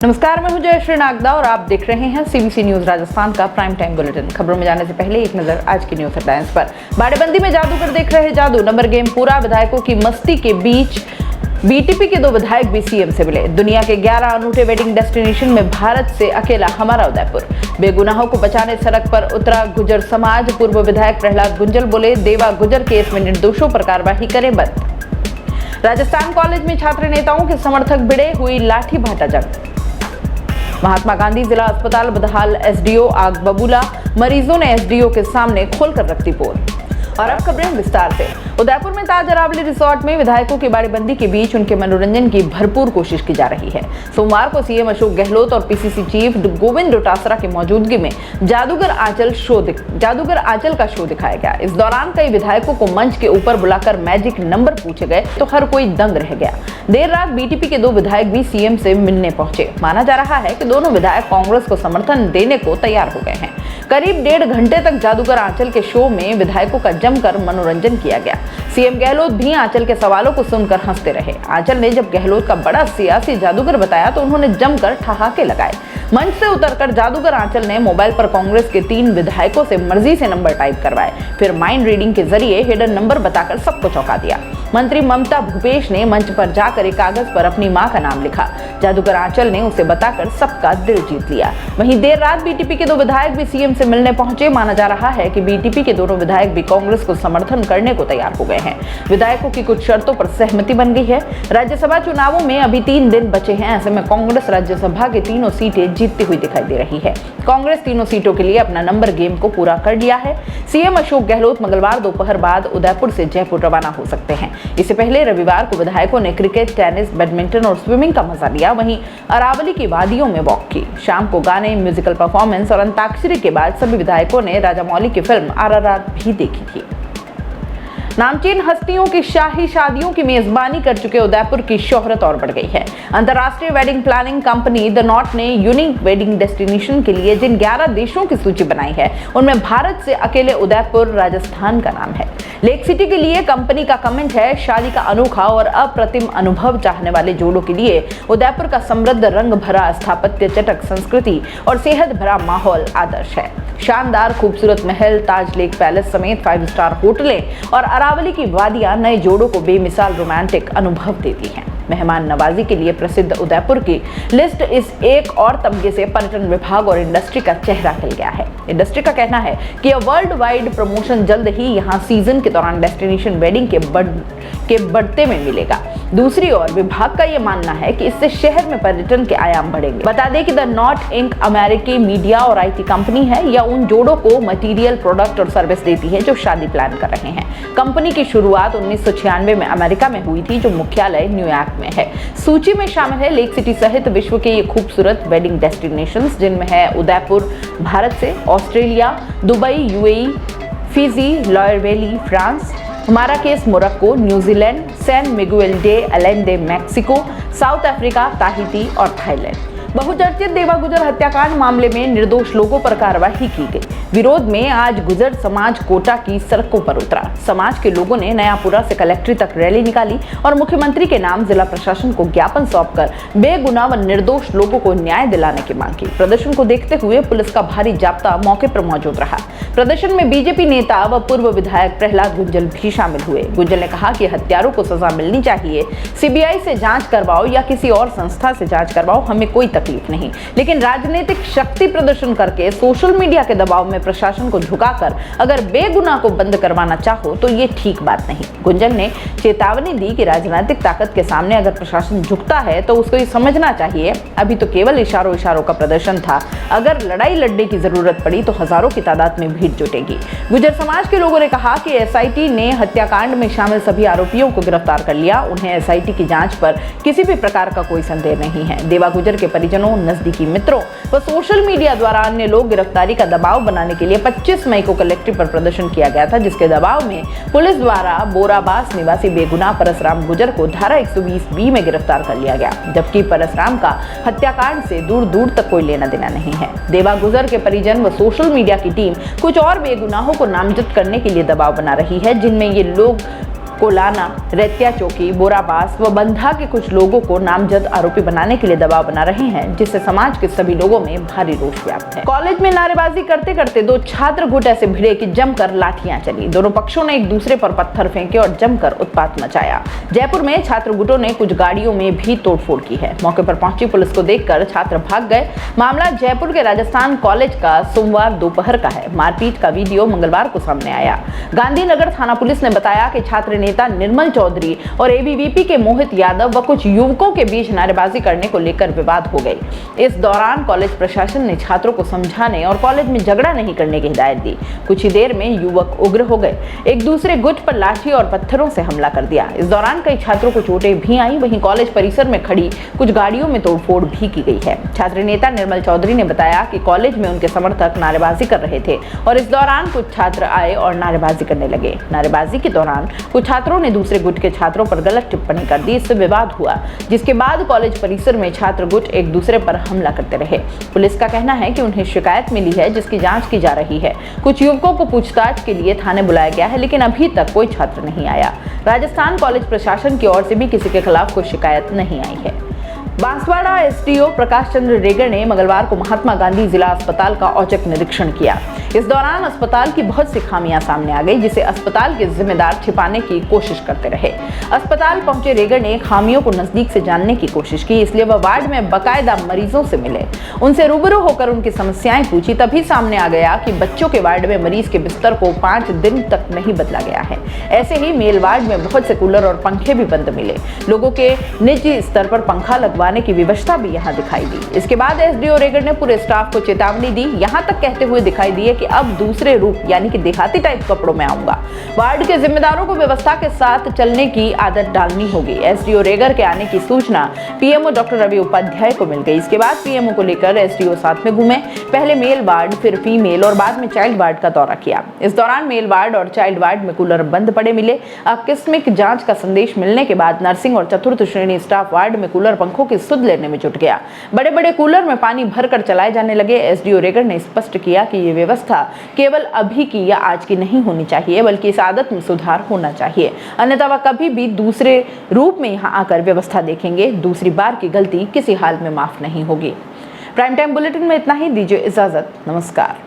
नमस्कार, मैं हूं जयश्री नागदा और आप देख रहे हैं सीबीसी न्यूज राजस्थान का प्राइम टाइम बुलेटिन। खबरों में जाने से पहले एक नजर आज की न्यूज हेडलाइंस पर। बाड़ेबंदी में जादूगर देख रहे जादू, नंबर गेम पूरा। विधायकों की मस्ती के बीच बीटीपी के 2 विधायक भी सीएम से मिले। दुनिया के 11 अनूठे वेडिंग डेस्टिनेशन में भारत से अकेला हमारा उदयपुर। बेगुनाहों को बचाने सड़क पर उतरा गुजर समाज। पूर्व विधायक प्रहलाद गुंजल बोले, देवा गुजर केस में निर्दोषों पर कार्रवाई करें बंद। राजस्थान कॉलेज में छात्र नेताओं के समर्थक भिड़े, हुई लाठी भाटा जंग। महात्मा गांधी जिला अस्पताल बदहाल, एसडीओ आग बबूला। मरीजों ने एसडीओ के सामने खोलकर रखती पोल। और अब खबरें विस्तार से। उदयपुर में ताज अरावली रिसोर्ट में विधायकों की बाड़ेबंदी के बीच उनके मनोरंजन की भरपूर कोशिश की जा रही है। सोमवार को सीएम अशोक गहलोत और पीसीसी चीफ गोविंद डोटासरा की मौजूदगी में जादूगर आंचल का शो दिखाया गया। इस दौरान कई विधायकों को मंच के ऊपर बुलाकर मैजिक नंबर पूछे गए तो हर कोई दंग रह गया। देर रात बीटीपी के 2 विधायक भी सीएम से मिलने पहुंचे। माना जा रहा है कि दोनों विधायक कांग्रेस को समर्थन देने को तैयार हो गए हैं। करीब 1.5 घंटे तक जादूगर आंचल के शो में विधायकों का जमकर मनोरंजन किया गया। सीएम गहलोत भी आंचल के सवालों को सुनकर हंसते रहे। आंचल ने जब गहलोत का बड़ा सियासी जादूगर बताया तो उन्होंने जमकर ठहाके लगाए। मंच से उतरकर जादूगर आंचल ने मोबाइल पर कांग्रेस के 3 विधायकों से मर्जी से नंबर टाइप करवाए, फिर माइंड रीडिंग के जरिए हिडन नंबर बताकर सबको चौंका दिया। मंत्री ममता भूपेश ने मंच पर जाकर एक कागज पर अपनी मां का नाम लिखा। जादूगर आंचल ने उसे बताकर सबका दिल जीत लिया। वहीं देर रात बीटीपी के 2 विधायक भी सीएम से मिलने पहुंचे। माना जा रहा है कि बीटीपी के दोनों विधायक भी कांग्रेस को समर्थन करने को तैयार हो गए हैं। विधायकों की कुछ शर्तों पर सहमति बन गई है। राज्यसभा चुनावों में अभी 3 दिन बचे हैं। ऐसे में कांग्रेस राज्यसभा की 3 सीटें जीतती हुई दिखाई दे रही है। कांग्रेस 3 सीटों के लिए अपना नंबर गेम को पूरा कर लिया है। सीएम अशोक गहलोत मंगलवार दोपहर बाद उदयपुर से जयपुर रवाना हो सकते हैं। इससे पहले रविवार को विधायकों ने क्रिकेट, टेनिस, बैडमिंटन और स्विमिंग का मजा लिया। वहीं अरावली की वादियों में वॉक की। शाम को गाने, म्यूजिकल परफॉर्मेंस और अंताक्षरी के बाद सभी विधायकों ने राजामौली की फिल्म आरआरआर भी देखी थी। नामचीन हस्तियों की शाही शादियों की मेजबानी कर चुके उदयपुर की शोहरत और बढ़ गई है। अंतर्राष्ट्रीय wedding planning company the not ने यूनिक वेडिंग डेस्टिनेशन के लिए जिन 11 देशों की सूची बनाई है उनमें भारत से अकेले उदयपुर राजस्थान का नाम है। लेक सिटी के लिए कंपनी का कमेंट है, शादी का अनोखा और अप्रतिम अनुभव चाहने वाले जोड़ों के लिए उदयपुर का समृद्ध रंग भरा स्थापत्य, चटक संस्कृति और सेहत भरा माहौल आदर्श है। शानदार खूबसूरत महल, ताज लेक पैलेस समेत 5 स्टार होटलें और अरावली की वादियां नए जोड़ों को बेमिसाल रोमांटिक अनुभव देती हैं। मेहमान नवाजी के लिए प्रसिद्ध उदयपुर की लिस्ट इस एक और तमगे से पर्यटन विभाग और इंडस्ट्री का चेहरा खिल गया है। इंडस्ट्री का कहना है कि यह वर्ल्ड वाइड प्रमोशन जल्द ही यहां सीजन के दौरान डेस्टिनेशन वेडिंग के बढ़ते में मिलेगा। दूसरी ओर विभाग का यह मानना है कि इससे शहर में पर्यटन के आयाम बढ़ेंगे। बता दें कि द नॉट इंक अमेरिकी मीडिया और आईटी कंपनी है। यह उन जोड़ों को मटेरियल, प्रोडक्ट और सर्विस देती है जो शादी प्लान कर रहे हैं। कंपनी की शुरुआत 1996 में अमेरिका में हुई थी, जो मुख्यालय न्यूयॉर्क में है। सूची में शामिल है लेक सिटी सहित विश्व के ये खूबसूरत वेडिंग डेस्टिनेशंस, जिनमें है उदयपुर भारत से, Australia, Dubai, UAE, Fiji, Loire Valley France, Marrakesh Morocco, New Zealand, San Miguel de Allende Mexico, South Africa, Tahiti और थाईलैंड। बहुचर्चित देवा गुजर हत्याकांड मामले में निर्दोष लोगों पर कार्रवाई की गई। विरोध में आज गुजर समाज कोटा की सड़कों पर उतरा। समाज के लोगों ने नयापुरा से कलेक्ट्री तक रैली निकाली और मुख्यमंत्री के नाम जिला प्रशासन को ज्ञापन सौंपकर बेगुनाह व निर्दोष लोगों को न्याय दिलाने की मांग की। प्रदर्शन को देखते हुए पुलिस का भारी जाब्ता मौके पर मौजूद रहा। प्रदर्शन में बीजेपी नेता व पूर्व विधायक प्रहलाद गुंजल भी शामिल हुए। गुंजल ने कहा कि हत्यारों को सजा मिलनी चाहिए। सीबीआई से जांच करवाओ या किसी और संस्था से जांच करवाओ, हमें कोई तकलीफ नहीं, लेकिन राजनीतिक शक्ति प्रदर्शन करके सोशल मीडिया के दबाव में प्रशासन को झुकाकर अगर बेगुनाह को बंद करवाना चाहो तो ये ठीक बात नहीं। गुंजल ने चेतावनी दी कि राजनीतिक ताकत के सामने अगर प्रशासन झुकता है तो उसको ये समझना चाहिए अभी तो केवल इशारों का प्रदर्शन था। अगर लड़ाई लड़ने की जरूरत पड़ी तो हजारों की तादाद में भीड़ जुटेगी। गुजर समाज के लोगों ने कहा कि एसआईटी ने हत्याकांड में शामिल सभी आरोपियों को गिरफ्तार कर लिया। उन्हें एसआईटी की जांच पर किसी भी प्रकार का कोई संदेह नहीं है। देवा गुजर के परिजनों, नजदीकी मित्रों व सोशल मीडिया द्वारा अन्य लोग गिरफ्तारी का दबाव बनाने के लिए 25 मई को कलेक्ट्री पर प्रदर्शन किया गया था, जिसके दबाव में पुलिस द्वारा बोराबास निवासी बेगुनाह परसराम गुजर को धारा 120B में गिरफ्तार कर लिया गया, जबकि परसराम का हत्याकांड से दूर दूर तक कोई लेना देना नहीं है। देवा गुजर के परिजन व सोशल मीडिया की टीम कुछ और बेगुनाहों को नामजद करने के लिए दबाव बना रही है, जिनमें ये लोग कोलाना, रेतिया चौकी, बोराबास व बंधा के कुछ लोगों को नामजद आरोपी बनाने के लिए दबाव बना रहे हैं, जिससे समाज के सभी लोगों में भारी रोष व्याप्त है। कॉलेज में नारेबाजी करते करते दो छात्र गुट ऐसे भिड़े कि जमकर लाठियां चली। दोनों पक्षों ने एक दूसरे पर पत्थर फेंके और जमकर उत्पात मचाया। जयपुर में छात्र गुटों ने कुछ गाड़ियों में भी तोड़फोड़ की है। मौके पर पहुंची पुलिस को देखकर छात्र भाग गए। मामला जयपुर के राजस्थान कॉलेज का सोमवार दोपहर का है। मारपीट का वीडियो मंगलवार को सामने आया। गांधीनगर थाना पुलिस ने बताया कि छात्र नेता निर्मल चौधरी और एबीवीपी के मोहित यादव व कुछ युवकों के बीच नारेबाजी करने को लेकर विवाद हो गई। इस दौरान कॉलेज प्रशासन ने छात्रों को समझाने और कॉलेज में झगड़ा नहीं करने की हिदायत दी। कुछ ही देर में युवक उग्र हो गए, एक दूसरे गुट पर लाठी और पत्थरों से हमला कर दिया। इस दौरान कई छात्रों को चोटें भी आई। वहीं कॉलेज परिसर में खड़ी कुछ गाड़ियों में तोड़फोड़ भी की गई है। छात्र नेता निर्मल चौधरी ने बताया कि कॉलेज में उनके समर्थक नारेबाजी कर रहे थे और इस दौरान कुछ छात्र आए और नारेबाजी करने लगे। नारेबाजी के दौरान कुछ छात्रों ने दूसरे गुट के छात्रों पर गलत टिप्पणी कर दी। इससे विवाद हुआ, जिसके बाद कॉलेज परिसर में छात्र गुट एक दूसरे पर हमला करते रहे। पुलिस का कहना है कि उन्हें शिकायत मिली है, जिसकी जांच की जा रही है। कुछ युवकों को पूछताछ के लिए थाने बुलाया गया है, लेकिन अभी तक कोई छात्र नहीं आया। राजस्थान कॉलेज प्रशासन की ओर से भी किसी के खिलाफ कोई शिकायत नहीं आई है। बांसवाड़ा एसडीओ प्रकाश चंद्र रेगर ने मंगलवार को महात्मा गांधी जिला अस्पताल का औचक निरीक्षण किया। इस दौरान अस्पताल की बहुत सी खामियां सामने आ गई, जिसे अस्पताल के जिम्मेदार छिपाने की कोशिश करते रहे। अस्पताल पहुंचे रेगर ने खामियों को नजदीक से जानने की कोशिश की, इसलिए वह वार्ड में बाकायदा मरीजों से मिले, उनसे रूबरू होकर उनकी समस्याएं पूछी। तभी सामने आ गया कि बच्चों के वार्ड में मरीज के बिस्तर को 5 दिन तक नहीं बदला गया है। ऐसे ही मेल वार्ड में बहुत से कूलर और पंखे भी बंद मिले। लोगों के निजी स्तर पर पंखा लगवाने की व्यवस्था भी यहां दिखाई दी। इसके बाद एसडीओ रेगर ने पूरे स्टाफ को चेतावनी दी, यहां तक कहते हुए दिखाई दिए कि अब दूसरे रूप यानी कि देहाती टाइप कपड़ों में आऊंगा। वार्ड के जिम्मेदारों को व्यवस्था के साथ चलने की आदत डालनी होगी। एसडीओ रेगर के आने की सूचना पीएमओ डॉक्टर रवि उपाध्याय को मिल गई। इसके बाद पीएमओ को लेकर एसडीओ साथ में घूमे। पहले मेल वार्ड, फिर फीमेल और बाद में चाइल्ड वार्ड का दौरा किया। इस दौरान मेल वार्ड और चाइल्ड वार्ड में कूलर बंद पड़े मिले। आकस्मिक जांच का संदेश मिलने के बाद नर्सिंग और चतुर्थ श्रेणी स्टाफ वार्ड में कूलर पंखों की सुध लेने में जुट गया। बड़े बड़े कूलर में पानी भरकर चलाए जाने लगे। एसडीओ रेगर ने स्पष्ट किया कि ये व्यवस्था केवल अभी की या आज की नहीं होनी चाहिए, बल्कि इस आदत में सुधार होना चाहिए, अन्यथा वह कभी भी दूसरे रूप में यहां आकर व्यवस्था देखेंगे। दूसरी बार की गलती किसी हाल में माफ नहीं होगी। प्राइम टाइम बुलेटिन में इतना ही। दीजिए इजाजत। नमस्कार।